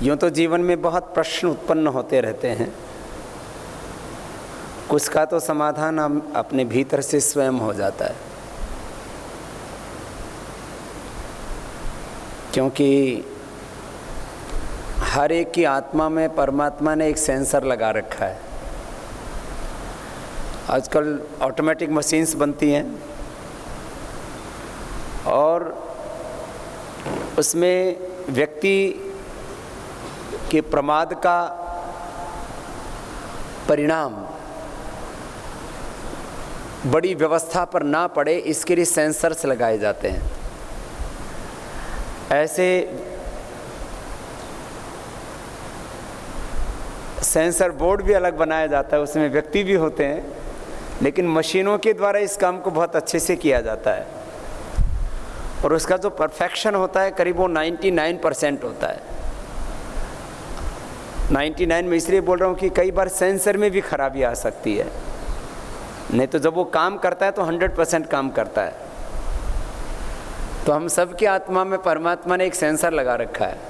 यूँ तो जीवन में बहुत प्रश्न उत्पन्न होते रहते हैं, कुछ का तो समाधान हम अपने भीतर से स्वयं हो जाता है, क्योंकि हर एक की आत्मा में परमात्मा ने एक सेंसर लगा रखा है। आजकल ऑटोमेटिक मशीन्स बनती हैं और उसमें व्यक्ति के प्रमाद का परिणाम बड़ी व्यवस्था पर ना पड़े, इसके लिए सेंसर्स लगाए जाते हैं। ऐसे सेंसर बोर्ड भी अलग बनाया जाता है, उसमें व्यक्ति भी होते हैं, लेकिन मशीनों के द्वारा इस काम को बहुत अच्छे से किया जाता है और उसका जो परफेक्शन होता है करीब वो 99% होता है। 99 में इसलिए बोल रहा हूँ कि कई बार सेंसर में भी खराबी आ सकती है, नहीं तो जब वो काम करता है तो 100% काम करता है। तो हम सबकी आत्मा में परमात्मा ने एक सेंसर लगा रखा है।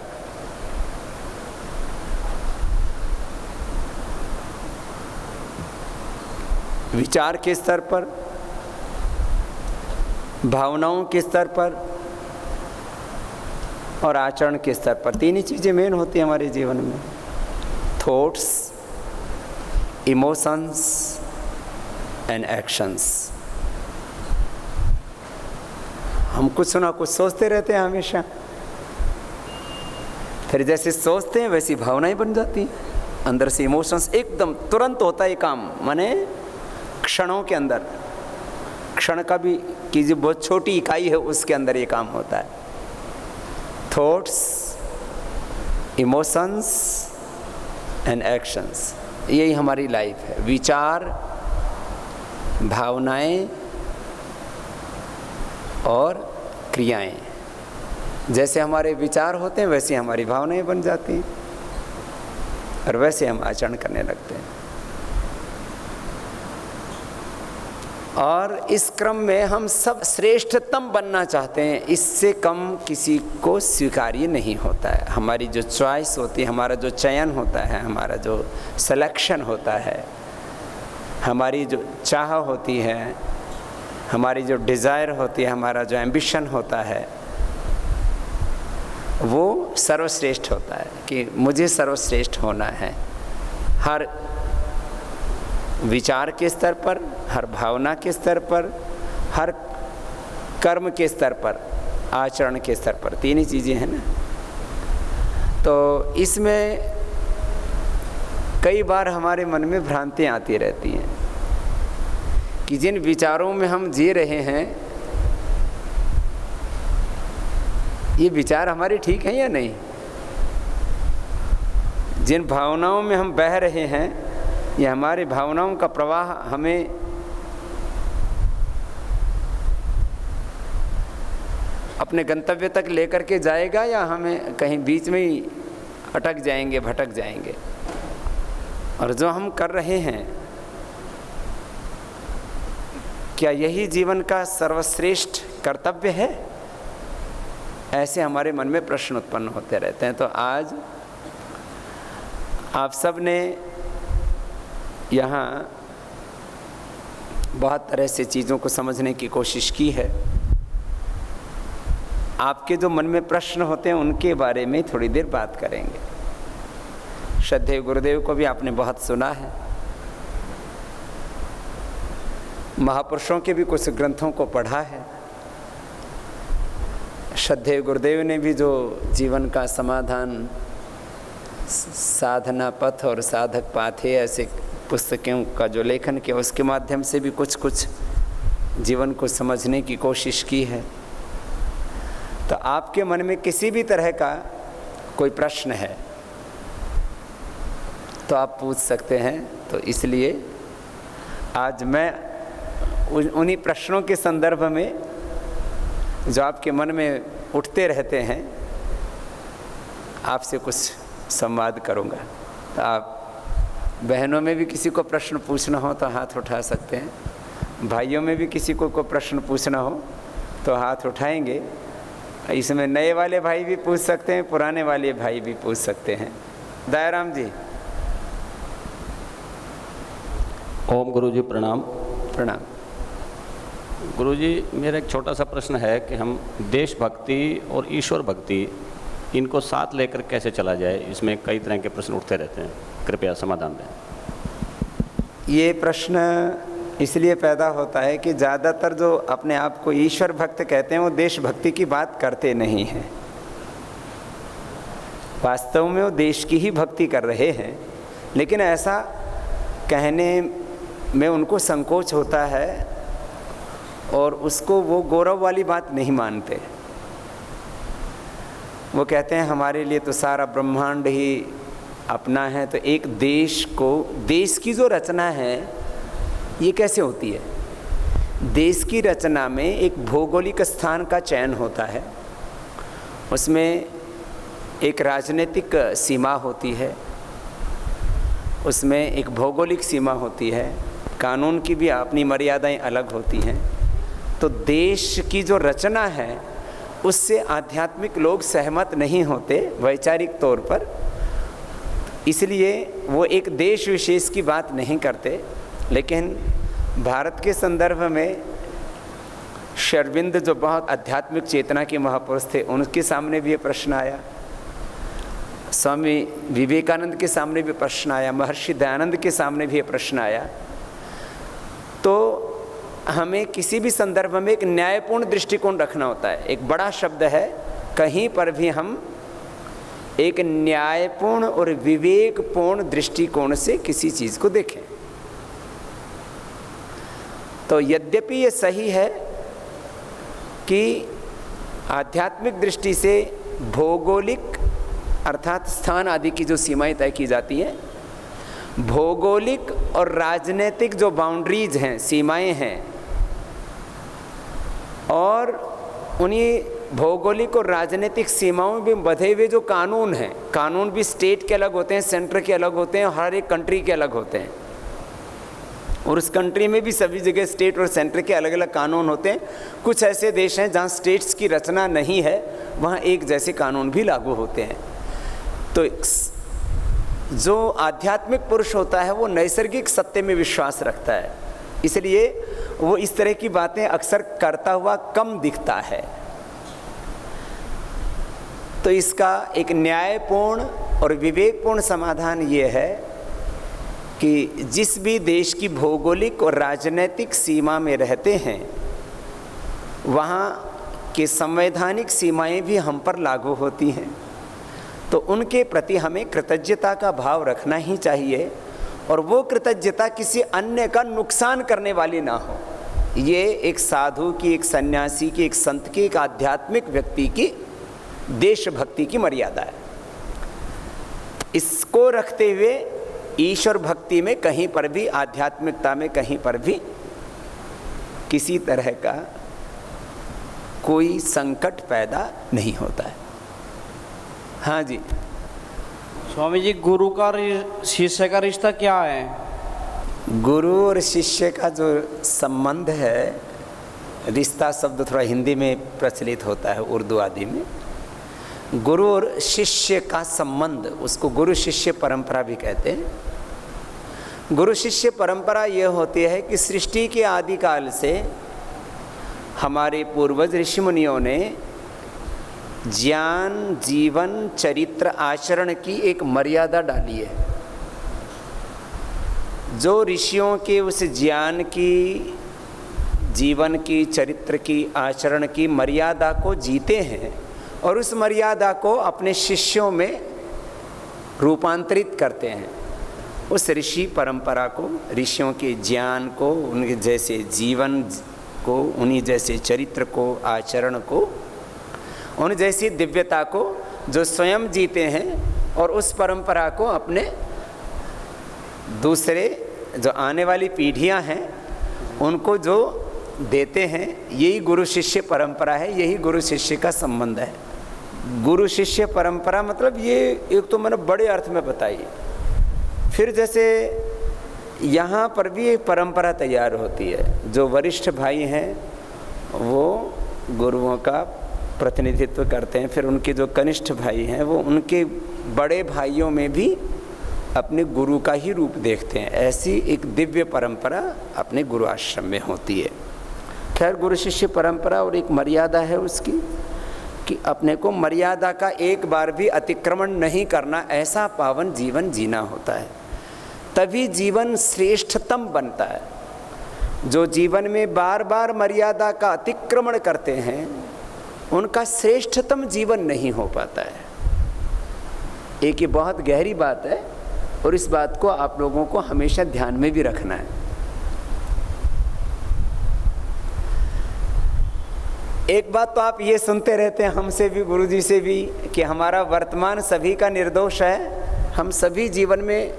विचार के स्तर पर, भावनाओं के स्तर पर और आचरण के स्तर पर, तीन ही चीज़ें मेन होती हैं हमारे जीवन में। Thoughts, emotions and actions. हम कुछ ना कुछ सोचते रहते हैं हमेशा, फिर जैसे सोचते हैं वैसी भावनाएं बन जाती हैं। अंदर से इमोशंस एकदम तुरंत होता है काम, माने क्षणों के अंदर, क्षण का भी की जो बहुत छोटी इकाई है उसके अंदर ये काम होता है। थॉट्स, इमोशंस एंड एक्शंस, यही हमारी लाइफ है। विचार, भावनाएं और क्रियाएं। जैसे हमारे विचार होते हैं वैसे हमारी भावनाएं बन जाती हैं और वैसे हम आचरण करने लगते हैं। और इस क्रम में हम सब श्रेष्ठतम बनना चाहते हैं, इससे कम किसी को स्वीकार्य नहीं होता है। हमारी जो चॉइस होती है, हमारा जो चयन होता है, हमारा जो सिलेक्शन होता है, हमारी जो चाह होती है, हमारी जो डिज़ायर होती है, हमारा जो एम्बिशन होता है, वो सर्वश्रेष्ठ होता है कि मुझे सर्वश्रेष्ठ होना है। हर विचार के स्तर पर, हर भावना के स्तर पर, हर कर्म के स्तर पर, आचरण के स्तर पर, तीन ही चीज़ें हैं ना। तो इसमें कई बार हमारे मन में भ्रांतियाँ आती रहती हैं कि जिन विचारों में हम जी रहे हैं ये विचार हमारे ठीक हैं या नहीं। जिन भावनाओं में हम बह रहे हैं, ये हमारी भावनाओं का प्रवाह हमें अपने गंतव्य तक लेकर के जाएगा या हमें कहीं बीच में ही अटक जाएंगे, भटक जाएंगे। और जो हम कर रहे हैं, क्या यही जीवन का सर्वश्रेष्ठ कर्तव्य है? ऐसे हमारे मन में प्रश्न उत्पन्न होते रहते हैं। तो आज आप सब ने यहाँ बहुत तरह से चीज़ों को समझने की कोशिश की है। आपके जो मन में प्रश्न होते हैं उनके बारे में थोड़ी देर बात करेंगे। श्रद्धेय गुरुदेव को भी आपने बहुत सुना है, महापुरुषों के भी कुछ ग्रंथों को पढ़ा है। श्रद्धेय गुरुदेव ने भी जो जीवन का समाधान, साधना पथ और साधक पाथे ऐसे पुस्तकों का जो लेखन किया, उसके माध्यम से भी कुछ कुछ जीवन को समझने की कोशिश की है। तो आपके मन में किसी भी तरह का कोई प्रश्न है तो आप पूछ सकते हैं। तो इसलिए आज मैं उन्हीं प्रश्नों के संदर्भ में जो आपके मन में उठते रहते हैं आपसे कुछ संवाद करूंगा। तो आप बहनों में भी किसी को प्रश्न पूछना हो तो हाथ उठा सकते हैं, भाइयों में भी किसी को कोई प्रश्न पूछना हो तो हाथ उठाएंगे। इसमें नए वाले भाई भी पूछ सकते हैं, पुराने वाले भाई भी पूछ सकते हैं। दयाराम जी। ओम गुरु जी प्रणाम। प्रणाम। गुरु जी, मेरा एक छोटा सा प्रश्न है कि हम देशभक्ति और ईश्वर भक्ति इनको साथ लेकर कैसे चला जाए, इसमें कई तरह के प्रश्न उठते रहते हैं, कृपया समाधान दें। ये प्रश्न इसलिए पैदा होता है कि ज़्यादातर जो अपने आप को ईश्वर भक्त कहते हैं वो देशभक्ति की बात करते नहीं हैं। वास्तव में वो देश की ही भक्ति कर रहे हैं, लेकिन ऐसा कहने में उनको संकोच होता है और उसको वो गौरव वाली बात नहीं मानते। वो कहते हैं हमारे लिए तो सारा ब्रह्मांड ही अपना है, तो एक देश को, देश की जो रचना है ये कैसे होती है? देश की रचना में एक भौगोलिक स्थान का चयन होता है, उसमें एक राजनीतिक सीमा होती है, उसमें एक भौगोलिक सीमा होती है, कानून की भी अपनी मर्यादाएं अलग होती हैं। तो देश की जो रचना है उससे आध्यात्मिक लोग सहमत नहीं होते वैचारिक तौर पर, इसलिए वो एक देश विशेष की बात नहीं करते। लेकिन भारत के संदर्भ में श्री अरविंद जो बहुत आध्यात्मिक चेतना के महापुरुष थे, उनके सामने भी ये प्रश्न आया, स्वामी विवेकानंद के सामने भी प्रश्न आया, महर्षि दयानंद के सामने भी ये प्रश्न आया। तो हमें किसी भी संदर्भ में एक न्यायपूर्ण दृष्टिकोण रखना होता है। एक बड़ा शब्द है, कहीं पर भी हम एक न्यायपूर्ण और विवेकपूर्ण दृष्टिकोण से किसी चीज़ को देखें। तो यद्यपि ये सही है कि आध्यात्मिक दृष्टि से भौगोलिक अर्थात स्थान आदि की जो सीमाएं तय की जाती हैं, भौगोलिक और राजनीतिक जो बाउंड्रीज हैं, सीमाएं हैं, और उन्हीं भौगोलिक और राजनीतिक सीमाओं में बंधे हुए जो कानून हैं, कानून भी स्टेट के अलग होते हैं, सेंटर के अलग होते हैं, हर एक कंट्री के अलग होते हैं, और उस कंट्री में भी सभी जगह स्टेट और सेंटर के अलग अलग कानून होते हैं। कुछ ऐसे देश हैं जहाँ स्टेट्स की रचना नहीं है, वहाँ एक जैसे कानून भी लागू होते हैं। तो जो आध्यात्मिक पुरुष होता है वो नैसर्गिक सत्य में विश्वास रखता है, इसलिए वो इस तरह की बातें अक्सर करता हुआ कम दिखता है। तो इसका एक न्यायपूर्ण और विवेकपूर्ण समाधान ये है कि जिस भी देश की भौगोलिक और राजनीतिक सीमा में रहते हैं, वहाँ की संवैधानिक सीमाएं भी हम पर लागू होती हैं, तो उनके प्रति हमें कृतज्ञता का भाव रखना ही चाहिए, और वो कृतज्ञता किसी अन्य का नुकसान करने वाली ना हो। ये एक साधु की, एक सन्यासी की, एक संत की, एक आध्यात्मिक व्यक्ति की देशभक्ति की मर्यादा है। इसको रखते हुए ईश्वर भक्ति में कहीं पर भी, आध्यात्मिकता में कहीं पर भी किसी तरह का कोई संकट पैदा नहीं होता है। हाँ जी। स्वामी जी, गुरु का शिष्य का रिश्ता क्या है? गुरु और शिष्य का जो संबंध है, रिश्ता शब्द थोड़ा हिंदी में प्रचलित होता है, उर्दू आदि में। गुरु और शिष्य का संबंध, उसको गुरु शिष्य परंपरा भी कहते हैं। गुरु शिष्य परंपरा ये होती है कि सृष्टि के आदिकाल से हमारे पूर्वज ऋषि मुनियों ने ज्ञान, जीवन, चरित्र, आचरण की एक मर्यादा डाली है। जो ऋषियों के उस ज्ञान की, जीवन की, चरित्र की, आचरण की मर्यादा को जीते हैं और उस मर्यादा को अपने शिष्यों में रूपांतरित करते हैं, उस ऋषि परंपरा को, ऋषियों के ज्ञान को, उनके जैसे जीवन को, उन्हीं जैसे चरित्र को, आचरण को, उन जैसी दिव्यता को जो स्वयं जीते हैं, और उस परंपरा को अपने दूसरे जो आने वाली पीढ़ियां हैं उनको जो देते हैं, यही गुरु शिष्य परंपरा है, यही गुरु शिष्य का संबंध है। गुरु शिष्य परंपरा मतलब ये एक तो मैंने बड़े अर्थ में बताई। फिर जैसे यहाँ पर भी एक परंपरा तैयार होती है। जो वरिष्ठ भाई हैं वो गुरुओं का प्रतिनिधित्व करते हैं, फिर उनके जो कनिष्ठ भाई हैं वो उनके बड़े भाइयों में भी अपने गुरु का ही रूप देखते हैं। ऐसी एक दिव्य परंपरा अपने गुरु आश्रम में होती है। खैर, गुरु शिष्य परंपरा और एक मर्यादा है उसकी कि अपने को मर्यादा का एक बार भी अतिक्रमण नहीं करना, ऐसा पावन जीवन जीना होता है, तभी जीवन श्रेष्ठतम बनता है। जो जीवन में बार बार मर्यादा का अतिक्रमण करते हैं उनका श्रेष्ठतम जीवन नहीं हो पाता है। एक ये बहुत गहरी बात है और इस बात को आप लोगों को हमेशा ध्यान में भी रखना है। एक बात तो आप ये सुनते रहते हैं हमसे भी, गुरुजी से भी, कि हमारा वर्तमान सभी का निर्दोष है, हम सभी जीवन में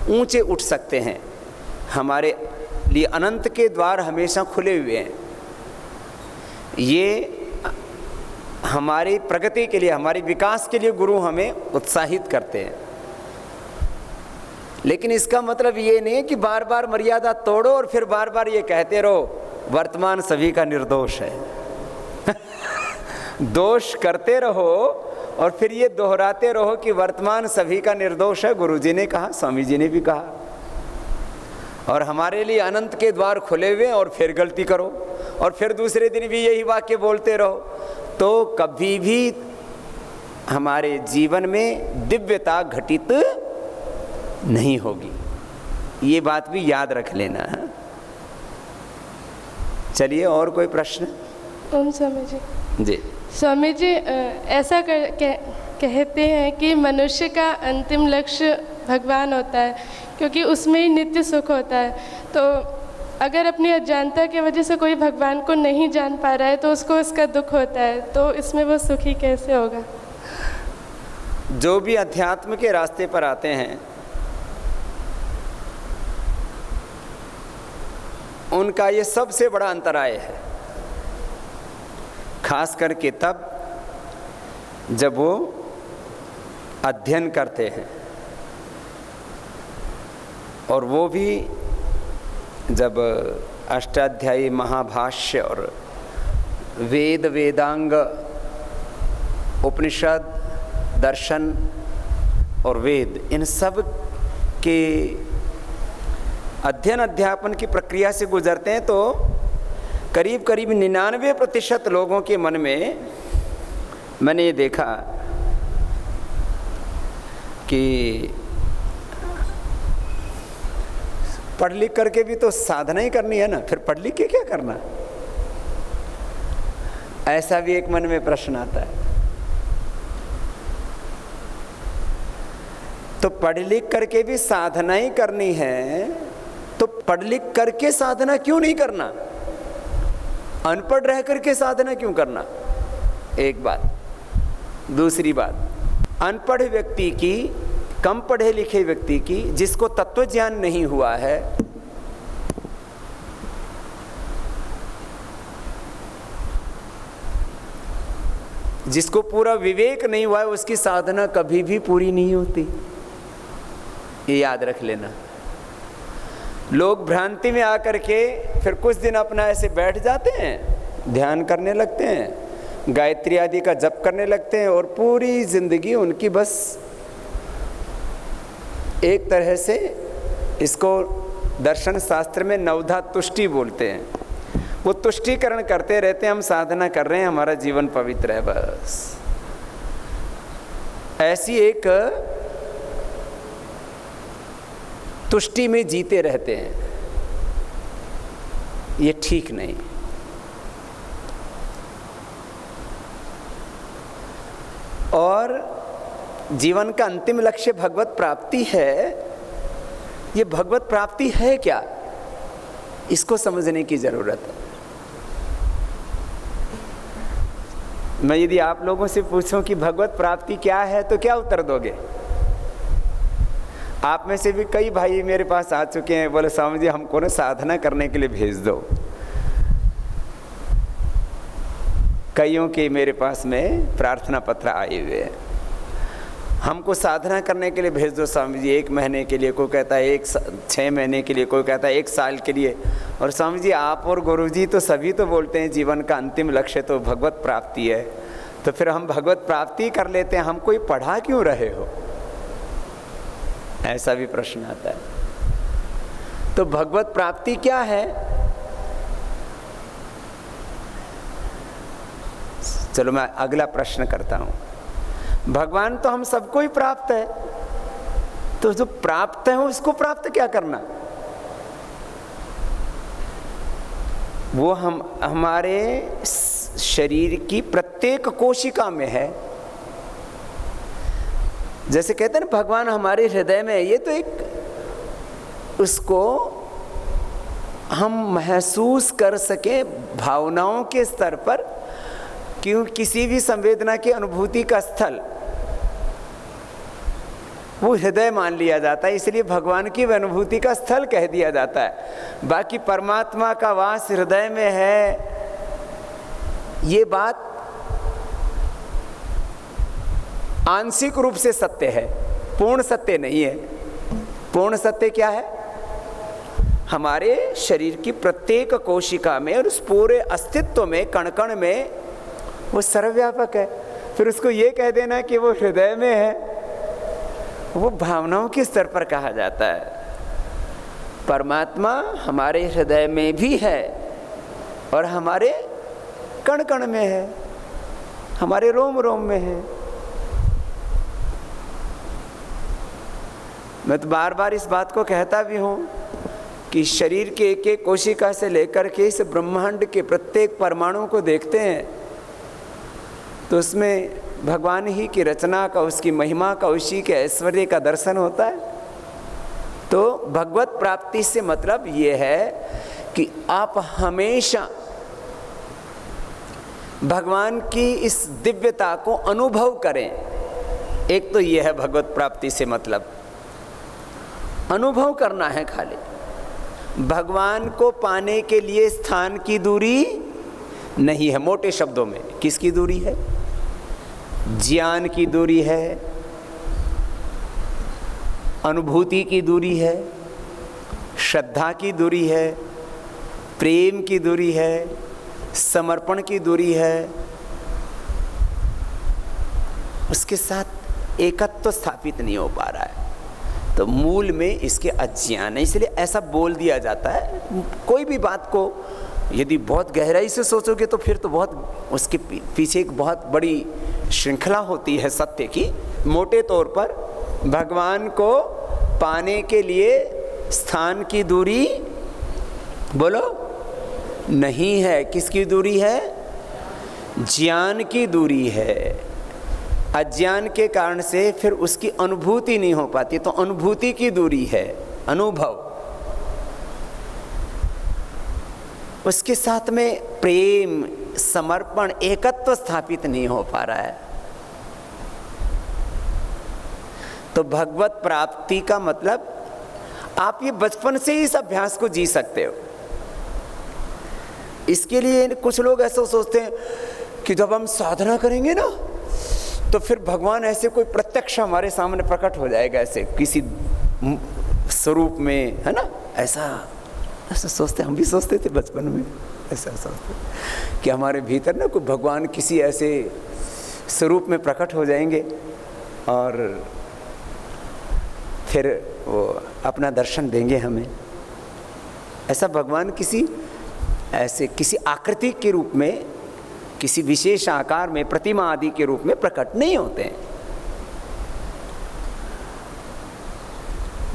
ऊंचे उठ सकते हैं, हमारे लिए अनंत के द्वार हमेशा खुले हुए हैं। ये हमारी प्रगति के लिए, हमारे विकास के लिए गुरु हमें उत्साहित करते हैं। लेकिन इसका मतलब ये नहीं है कि बार बार मर्यादा तोड़ो और फिर बार बार ये कहते रहो वर्तमान सभी का निर्दोष है। दोष करते रहो और फिर ये दोहराते रहो कि वर्तमान सभी का निर्दोष है। गुरुजी ने कहा, स्वामी जी ने भी कहा, और हमारे लिए अनंत के द्वार खुले हुए, और फिर गलती करो और फिर दूसरे दिन भी यही वाक्य बोलते रहो, तो कभी भी हमारे जीवन में दिव्यता घटित नहीं होगी। ये बात भी याद रख लेना है। चलिए, और कोई प्रश्न? ओम स्वामी जी। जी स्वामी जी, ऐसा कहते हैं कि मनुष्य का अंतिम लक्ष्य भगवान होता है, क्योंकि उसमें ही नित्य सुख होता है। तो अगर अपनी अज्ञानता की वजह से कोई भगवान को नहीं जान पा रहा है तो उसको इसका दुख होता है, तो इसमें वो सुखी कैसे होगा? जो भी अध्यात्म के रास्ते पर आते हैं उनका ये सबसे बड़ा अंतराय है, खास करके तब जब वो अध्ययन करते हैं, और वो भी जब अष्टाध्यायी महाभाष्य और वेद, वेदांग, उपनिषद, दर्शन और वेद, इन सब के अध्ययन अध्यापन की प्रक्रिया से गुजरते हैं, तो करीब करीब 99% लोगों के मन में मैंने ये देखा कि पढ़ लिख करके भी तो साधना ही करनी है ना, फिर पढ़ लिख के क्या करना? ऐसा भी एक मन में प्रश्न आता है। तो पढ़ लिख करके भी साधना ही करनी है, तो पढ़ लिख करके साधना क्यों नहीं करना? अनपढ़ रह करके साधना क्यों करना? एक बात। दूसरी बात, अनपढ़ व्यक्ति की, कम पढ़े लिखे व्यक्ति की, जिसको तत्व ज्ञान नहीं हुआ है, जिसको पूरा विवेक नहीं हुआ है, उसकी साधना कभी भी पूरी नहीं होती। ये याद रख लेना। लोग भ्रांति में आकर के फिर कुछ दिन अपना ऐसे बैठ जाते हैं, ध्यान करने लगते हैं, गायत्री आदि का जप करने लगते हैं, और पूरी जिंदगी उनकी बस एक तरह से, इसको दर्शन शास्त्र में नवधा तुष्टि बोलते हैं, वो तुष्टिकरण करते रहते हैं, हम साधना कर रहे हैं, हमारा जीवन पवित्र है, बस ऐसी एक तुष्टि में जीते रहते हैं। ये ठीक नहीं। और जीवन का अंतिम लक्ष्य भगवत प्राप्ति है। ये भगवत प्राप्ति है क्या, इसको समझने की जरूरत है। मैं यदि आप लोगों से पूछूं कि भगवत प्राप्ति क्या है, तो क्या उत्तर दोगे? आप में से भी कई भाई मेरे पास आ चुके हैं, बोले स्वामी जी हमको ना साधना करने के लिए भेज दो। कईयों के मेरे पास में प्रार्थना पत्र आए हुए हैं। हमको साधना करने के लिए भेज दो स्वामी जी 1 महीने के लिए, कोई कहता है 6 महीने के लिए, कोई कहता है 1 साल के लिए। और स्वामी जी आप और गुरु जी तो सभी तो बोलते हैं जीवन का अंतिम लक्ष्य तो भगवत प्राप्ति है, तो फिर हम भगवत प्राप्ति कर लेते हैं, हम कोई पढ़ा क्यों रहे हो? ऐसा भी प्रश्न आता है। तो भगवत प्राप्ति क्या है? चलो मैं अगला प्रश्न करता हूं। भगवान तो हम सबको ही प्राप्त है, तो जो प्राप्त है उसको प्राप्त क्या करना? वो हमारे शरीर की प्रत्येक कोशिका में है। जैसे कहते हैं ना भगवान हमारे हृदय में है, ये तो एक उसको हम महसूस कर सके भावनाओं के स्तर पर, क्यों किसी भी संवेदना की अनुभूति का स्थल वो हृदय मान लिया जाता है, इसलिए भगवान की अनुभूति का स्थल कह दिया जाता है। बाकी परमात्मा का वास हृदय में है, ये बात आंशिक रूप से सत्य है, पूर्ण सत्य नहीं है। पूर्ण सत्य क्या है? हमारे शरीर की प्रत्येक कोशिका में और उस पूरे अस्तित्व में, कण कण में वो सर्वव्यापक है। फिर उसको ये कह देना कि वो हृदय में है, वो भावनाओं के स्तर पर कहा जाता है। परमात्मा हमारे हृदय में भी है और हमारे कण कण में है, हमारे रोम रोम में है। मैं तो बार बार इस बात को कहता भी हूँ कि शरीर के एक एक कोशिका से लेकर के इस ब्रह्मांड के प्रत्येक परमाणु को देखते हैं तो उसमें भगवान ही की रचना का, उसकी महिमा का, उसी के ऐश्वर्य का दर्शन होता है। तो भगवत प्राप्ति से मतलब ये है कि आप हमेशा भगवान की इस दिव्यता को अनुभव करें। एक तो ये है भगवत प्राप्ति से मतलब, अनुभव करना है खाली। भगवान को पाने के लिए स्थान की दूरी नहीं है। मोटे शब्दों में किसकी दूरी है? ज्ञान की दूरी है, अनुभूति की दूरी है, श्रद्धा की दूरी है, प्रेम की दूरी है, समर्पण की दूरी है। उसके साथ एकत्व स्थापित नहीं हो पा रहा है। तो मूल में इसके अज्ञान है, इसलिए ऐसा बोल दिया जाता है। कोई भी बात को यदि बहुत गहराई से सोचोगे तो फिर तो बहुत उसके पीछे एक बहुत बड़ी श्रृंखला होती है सत्य की। मोटे तौर पर भगवान को पाने के लिए स्थान की दूरी बोलो नहीं है। किसकी दूरी है? ज्ञान की दूरी है। अज्ञान के कारण से फिर उसकी अनुभूति नहीं हो पाती, तो अनुभूति की दूरी है, अनुभव। उसके साथ में प्रेम, समर्पण, एकत्व स्थापित नहीं हो पा रहा है। तो भगवत प्राप्ति का मतलब आप ये बचपन से ही इस अभ्यास को जी सकते हो। इसके लिए कुछ लोग ऐसा सोचते हैं कि जब हम साधना करेंगे ना तो फिर भगवान ऐसे कोई प्रत्यक्ष हमारे सामने प्रकट हो जाएगा, ऐसे किसी स्वरूप में, है ना। ऐसा सोचते, हम भी सोचते थे बचपन में, ऐसा सोचते कि हमारे भीतर ना कोई भगवान किसी ऐसे स्वरूप में प्रकट हो जाएंगे और फिर वो अपना दर्शन देंगे हमें। ऐसा भगवान किसी ऐसे किसी आकृति के रूप में, किसी विशेष आकार में, प्रतिमा आदि के रूप में प्रकट नहीं होते हैं।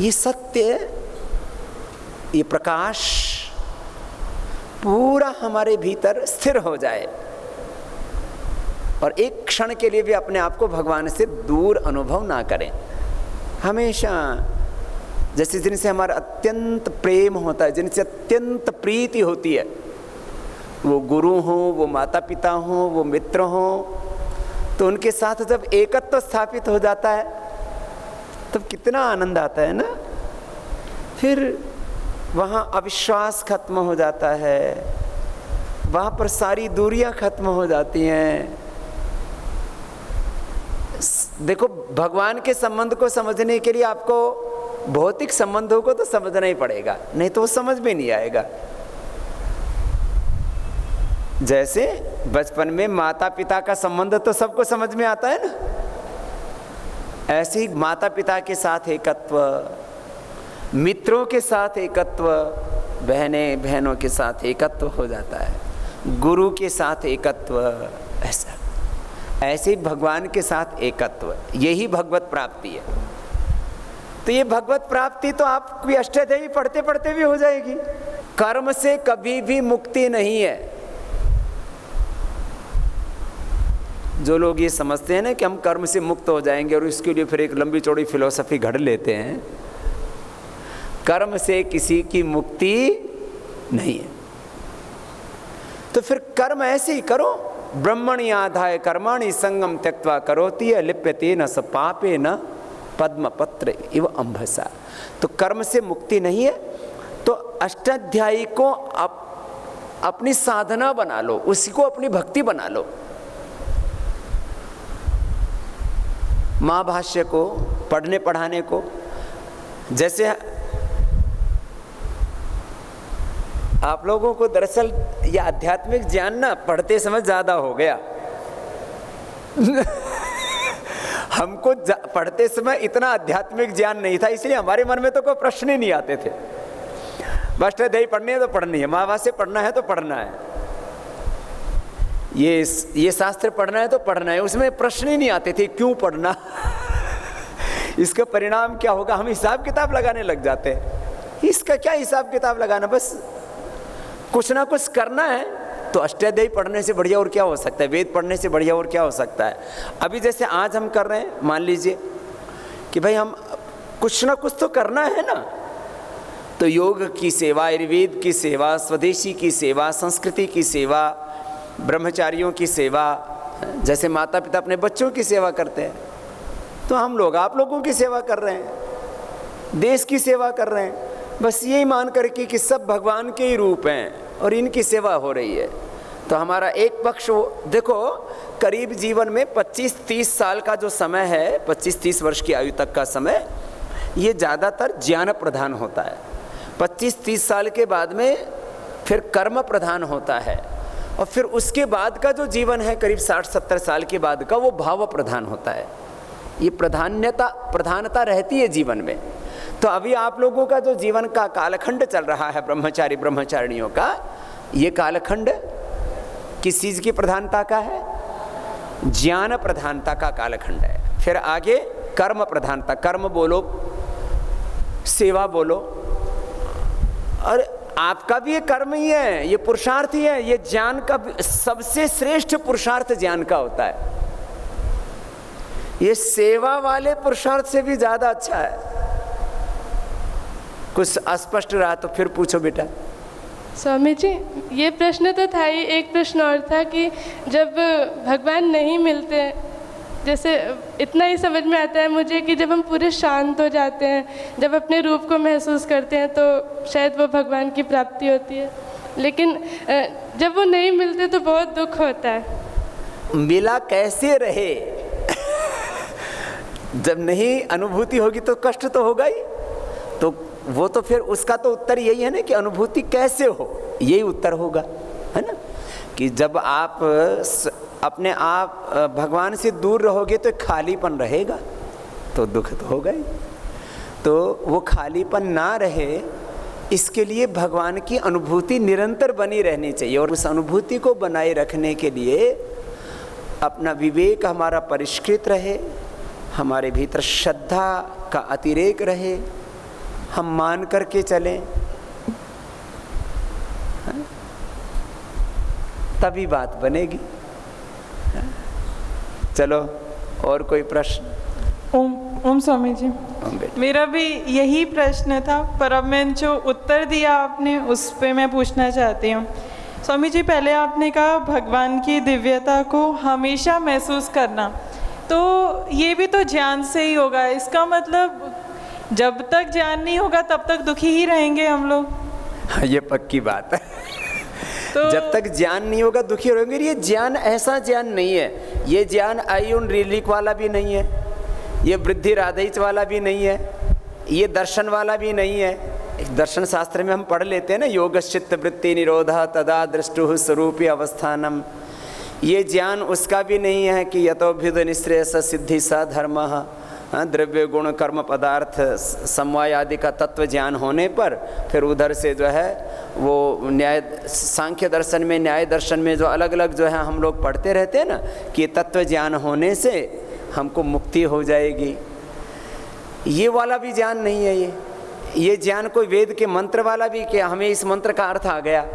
ये सत्य, ये प्रकाश पूरा हमारे भीतर स्थिर हो जाए और एक क्षण के लिए भी अपने आप को भगवान से दूर अनुभव ना करें। हमेशा जैसे जिनसे हमारा अत्यंत प्रेम होता है, जिनसे अत्यंत प्रीति होती है, वो गुरु हो, वो माता पिता हो, वो मित्र हो, तो उनके साथ जब एकत्व स्थापित हो जाता है तब कितना आनंद आता है ना। फिर वहाँ अविश्वास खत्म हो जाता है, वहाँ पर सारी दूरियां खत्म हो जाती हैं। देखो, भगवान के संबंध को समझने के लिए आपको भौतिक संबंधों को तो समझना ही पड़ेगा, नहीं तो वो समझ में नहीं आएगा। जैसे बचपन में माता पिता का संबंध तो सबको समझ में आता है ना, ऐसे ही माता पिता के साथ एकत्व, मित्रों के साथ एकत्व, बहनों के साथ एकत्व हो जाता है, गुरु के साथ एकत्व, ऐसे ही भगवान के साथ एकत्व, यही भगवत प्राप्ति है। तो ये भगवत प्राप्ति तो आपकी अष्टाध्यायी पढ़ते पढ़ते भी हो जाएगी। कर्म से कभी भी मुक्ति नहीं है। जो लोग ये समझते हैं ना कि हम कर्म से मुक्त हो जाएंगे और इसके लिए फिर एक लंबी चौड़ी फिलोसफी घड़ लेते हैं, कर्म से किसी की मुक्ति नहीं है। तो फिर कर्म ऐसे ही करो, ब्रह्मणि आधाय कर्माणि संगम त्यक्त्वा करोति लिप्यते न स पापे न पद्मपत्र इव अंभसा। तो कर्म से मुक्ति नहीं है, तो अष्टाध्यायी को अपनी साधना बना लो, उसी को अपनी भक्ति बना लो। महाभाष्य को पढ़ने पढ़ाने को, जैसे आप लोगों को दरअसल यह आध्यात्मिक ज्ञान ना पढ़ते समय ज़्यादा हो गया। हमको पढ़ते समय इतना आध्यात्मिक ज्ञान नहीं था, इसलिए हमारे मन में तो कोई प्रश्न ही नहीं आते थे। अष्टाध्यायी पढ़नी है तो पढ़नी है, महाभाष्य पढ़ना है तो पढ़ना है, ये शास्त्र पढ़ना है तो पढ़ना है, उसमें प्रश्न ही नहीं आते थे क्यों पढ़ना। इसका परिणाम क्या होगा, हम हिसाब किताब लगाने लग जाते हैं। इसका क्या हिसाब किताब लगाना, बस कुछ ना कुछ करना है। तो अष्टाध्यायी पढ़ने से बढ़िया और क्या हो सकता है, वेद पढ़ने से बढ़िया और क्या हो सकता है। अभी जैसे आज हम कर रहे हैं, मान लीजिए कि भाई हम कुछ ना कुछ तो करना है ना, तो योग की सेवा, आयुर्वेद की सेवा, स्वदेशी की सेवा, संस्कृति की सेवा, ब्रह्मचारियों की सेवा, जैसे माता पिता अपने बच्चों की सेवा करते हैं, तो हम लोग आप लोगों की सेवा कर रहे हैं, देश की सेवा कर रहे हैं, बस यही मान करके कि सब भगवान के ही रूप हैं और इनकी सेवा हो रही है। तो हमारा एक पक्ष देखो, करीब जीवन में 25-30 साल का जो समय है, 25-30 वर्ष की आयु तक का समय, ये ज़्यादातर ज्ञान प्रधान होता है। 25-30 साल के बाद में फिर कर्म प्रधान होता है, और फिर उसके बाद का जो जीवन है करीब 60-70 साल के बाद का, वो भाव प्रधान होता है। ये प्रधानता रहती है जीवन में। तो अभी आप लोगों का जो जीवन का कालखंड चल रहा है ब्रह्मचारी ब्रह्मचारिणियों का, ये कालखंड किस चीज़ की प्रधानता का है, ज्ञान प्रधानता का कालखंड है। फिर आगे कर्म प्रधानता, कर्म बोलो, सेवा बोलो, और आपका भी ये कर्म ही है, ये पुरुषार्थ ही है। ये ज्ञान का सबसे श्रेष्ठ पुरुषार्थ ज्ञान का होता है। ये सेवा वाले पुरुषार्थ से भी ज़्यादा अच्छा है। कुछ अस्पष्ट रहा तो फिर पूछो बेटा। स्वामी जी, ये प्रश्न तो था ही, एक प्रश्न और था कि जब भगवान नहीं मिलते, जैसे इतना ही समझ में आता है मुझे कि जब हम पूरे शांत हो जाते हैं, जब अपने रूप को महसूस करते हैं, तो शायद वो भगवान की प्राप्ति होती है। लेकिन जब वो नहीं मिलते तो बहुत दुख होता है। मिला कैसे रहे? जब नहीं अनुभूति होगी तो कष्ट तो होगा ही। तो वो तो फिर उसका तो उत्तर यही है ना कि अनुभूति कैसे हो, यही उत्तर होगा, है ना। कि जब आप अपने आप भगवान से दूर रहोगे तो खालीपन रहेगा, तो दुख तो होगा ही। तो वो खालीपन ना रहे, इसके लिए भगवान की अनुभूति निरंतर बनी रहनी चाहिए। और उस अनुभूति को बनाए रखने के लिए अपना विवेक हमारा परिष्कृत रहे, हमारे भीतर श्रद्धा का अतिरेक रहे, हम मान करके चलें, तभी बात बनेगी। चलो, और कोई प्रश्न? ओम स्वामी जी, बेटा। मेरा भी यही प्रश्न था, पर अब मैंने जो उत्तर दिया आपने उस पे मैं पूछना चाहती हूँ। स्वामी जी, पहले आपने कहा भगवान की दिव्यता को हमेशा महसूस करना, तो ये भी तो ज्ञान से ही होगा। इसका मतलब जब तक ज्ञान नहीं होगा तब तक दुखी ही रहेंगे हम लोग। हाँ, ये पक्की बात है। तो जब तक ज्ञान नहीं होगा दुखी रहेंगे। ये ज्ञान ऐसा ज्ञान नहीं है, ये ज्ञान आयुन रिलीक वाला भी नहीं है। ये वृद्धि राधेच वाला भी नहीं है, ये दर्शन वाला भी नहीं है। दर्शन शास्त्र में हम पढ़ लेते हैं ना, योगश्चित्त वृत्ति निरोधा तदा दृष्टु स्वरूपी अवस्थानम। ये ज्ञान उसका भी नहीं है कि यतोभ्युद निश्रेय स सिद्धि स धर्म, द्रव्य गुण कर्म पदार्थ समवाय आदि का तत्व ज्ञान होने पर फिर उधर से जो है वो न्याय सांख्य दर्शन में, न्याय दर्शन में जो अलग अलग जो है हम लोग पढ़ते रहते हैं ना कि तत्व ज्ञान होने से हमको मुक्ति हो जाएगी। ये वाला भी ज्ञान नहीं है। ये ज्ञान कोई वेद के मंत्र वाला भी कि हमें इस मंत्र का अर्थ आ गया,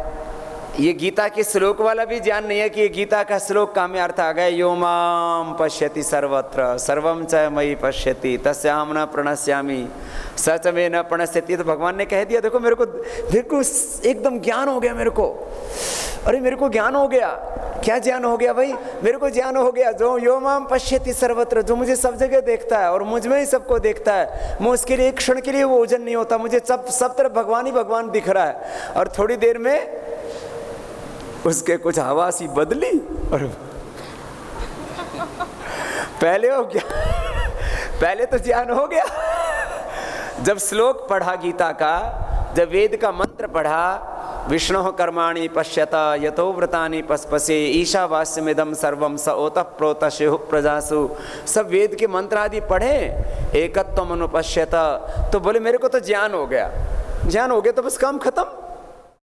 ये गीता के श्लोक वाला भी ज्ञान नहीं है कि ये गीता का श्लोक का में अर्थ आ गया, यो माम पश्यति सर्वत्र सर्वम च मयि पश्यति तस्याहं न प्रणश्यामि सच में न प्रणश्यति। तो भगवान ने कह दिया, देखो मेरे को एकदम ज्ञान हो गया मेरे को। अरे मेरे को ज्ञान हो गया। क्या ज्ञान हो गया भाई? मेरे को ज्ञान हो गया जो यो माम पश्यति सर्वत्र, जो मुझे सब जगह देखता है और मुझ में ही सबको देखता है। मैं उसके लिए एक क्षण के लिए वो ओझल नहीं होता, मुझे सब तरफ भगवान ही भगवान दिख रहा है। और थोड़ी देर में उसके कुछ हवा सी बदली और पहले हो गया, पहले तो ज्ञान हो गया। जब श्लोक पढ़ा गीता का, जब वेद का मंत्र पढ़ा, विष्णु कर्माणि पश्यता यतो व्रतानि पस्पसे ईशावास्यमिदं सर्वं स ओतः प्रोतः स्युः प्रजासु, सब वेद के मंत्र आदि पढ़े, एकत्वम अनुपश्यता। तो बोले मेरे को तो ज्ञान हो गया। ज्ञान हो गया तो बस काम खत्म।